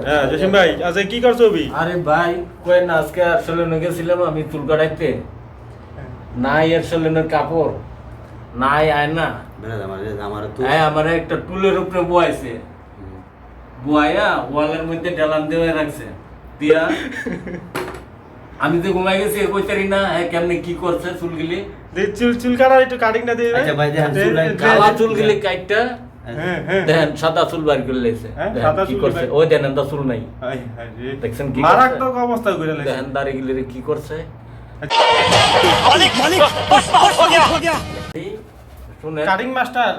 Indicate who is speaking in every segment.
Speaker 1: হ্যাঁ জসিম ভাই আজকে কি করছো অভি?
Speaker 2: আরে ভাই কই না আজকে আসলে গেছিলাম আমি চুল কাটাইতে, নাই আসলে কাপড় নাই আয়না, আমার একটা টুলের উপরে বয়াইছে, বয়া ওয়ালের মধ্যে ঢালান দিয়ে রাখছে দিয়া আমি তো ঘুমাই গেছি কইতারি না কেমনে কি করছে চুলগুলি
Speaker 1: চুল কাটা একটু কাটিং না দিয়ে
Speaker 3: আচ্ছা ভাই দেখেন
Speaker 2: কালা চুলগুলি কাটটা
Speaker 1: হ্যাঁ হ্যাঁ
Speaker 2: দেখেন সাদা চুল বার করে লাইছে
Speaker 1: সাদা
Speaker 2: কি
Speaker 1: চুল
Speaker 2: করছে
Speaker 1: বাই-
Speaker 2: ওই দেখেন দা চুল নাই
Speaker 1: হাই হাই রে
Speaker 2: দেখছেন কি
Speaker 1: মারাত্মক অবস্থা করে লাগছে
Speaker 2: দেখেন দাড়িগুলি কি করছে শুনে
Speaker 1: কাটিং মাস্টার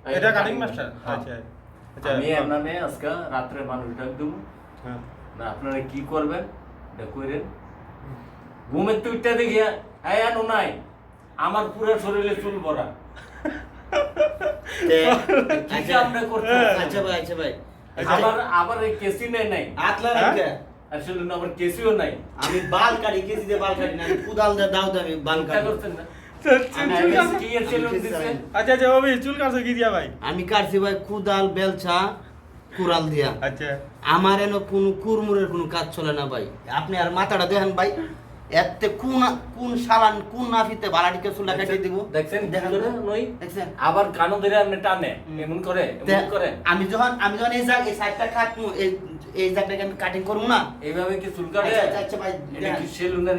Speaker 1: এটা কাটিং মাস্টার আচ্ছা আচ্ছা
Speaker 2: আমি এর নামে আজকে রাত্রে মানুষ ডাক দেব
Speaker 1: হ্যাঁ
Speaker 2: না আপনারা কি করবেন এটা কইরেন ঘুমের তো উঠতে দেখি এই আনো নাই আমার পুরো শরীরে চুল ভরা কি যে আপনি করছেন
Speaker 3: আচ্ছা ভাই
Speaker 2: আবার এই কেসি নাই
Speaker 3: আতলা রাখে
Speaker 2: আসলে না আবার কেসিও নাই
Speaker 3: আমি বাল কাটি কেজি দিয়ে বাল কাটি না আমি কুদাল দিয়ে দাও আমি বাল
Speaker 2: চিন্তা
Speaker 3: কাটি
Speaker 2: করছেন না
Speaker 1: চুল কাটছো
Speaker 2: কি এর সেলুন দিছে
Speaker 1: আচ্ছা আচ্ছা অভি চুল কাটছো কি দিয়া ভাই?
Speaker 3: আমি কাটছি ভাই কুদাল বেলছা কুড়াল দিয়া
Speaker 1: আচ্ছা
Speaker 3: আমার এনে কোনো কুরমুরের কোনো কাজ চলে না ভাই আপনি আর মাথাটা দেখেন ভাই এতে কোন সালান কোন নাফিতে বালাটিকে চুলা কাটিয়ে দিব
Speaker 2: দেখছেন
Speaker 3: দেখেন
Speaker 2: দেখেন নই
Speaker 3: দেখছেন
Speaker 2: আবার কানো ধরে আপনি টানে এমন করে
Speaker 3: আমি যখন এই জায়গা এই সাইডটা কাটবো এই জায়গাটাকে আমি কাটিং করবো না
Speaker 2: এইভাবে কি চুল কাটে
Speaker 3: আচ্ছা, আচ্ছা ভাই,
Speaker 2: এটা কি
Speaker 3: দেখেন।
Speaker 2: সেলুনের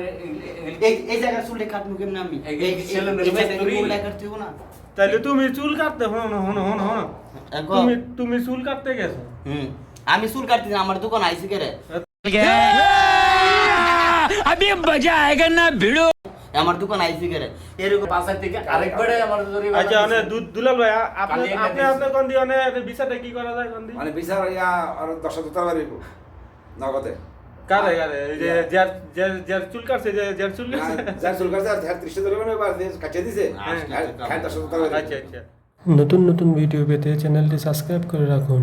Speaker 3: এই জায়গার চুলটা কাটবো কেমনে আমি
Speaker 2: এই সেলুনের
Speaker 3: এই জায়গাটাকে
Speaker 2: মিস্ত্রি।
Speaker 3: উল্টা কাটতে হবে না
Speaker 1: তাইলে তুমি চুল কাটতে হনো হনো হনো হনো
Speaker 3: এখন
Speaker 1: তুমি চুল কাটতে গেছো
Speaker 3: আমি চুল কাটতে আমার দোকান আইছি করে
Speaker 4: अभी मजा आएगा ना भिड़ो।
Speaker 3: আমার দোকান আইছি করে এরকম
Speaker 2: পাশা থেকে আরেকবারে আমার জরি
Speaker 1: আচ্ছা মানে দুলাল ভাই আপনি
Speaker 2: কালি এনে
Speaker 1: আপনি
Speaker 2: দিয়েছে।
Speaker 1: আপনি কোন দিয়ে মানে বিচারটা কি করা যায় কোন দিয়ে?
Speaker 5: মানে বিচার ইয়া আর 10,000 টাকা বাড়িব নগদে
Speaker 1: কারে কারে এই যে যার চুল কাটছে যার চুল কাটছে
Speaker 5: যার চুল কাটছে আর 300 টাকা মানে বাদ দিয়ে কাটিয়ে দিছে হ্যাঁ 10,000 টাকা
Speaker 1: আচ্ছা আচ্ছা নতুন নতুন ভিডিও পেতে চ্যানেলটি সাবস্ক্রাইব করে রাখুন।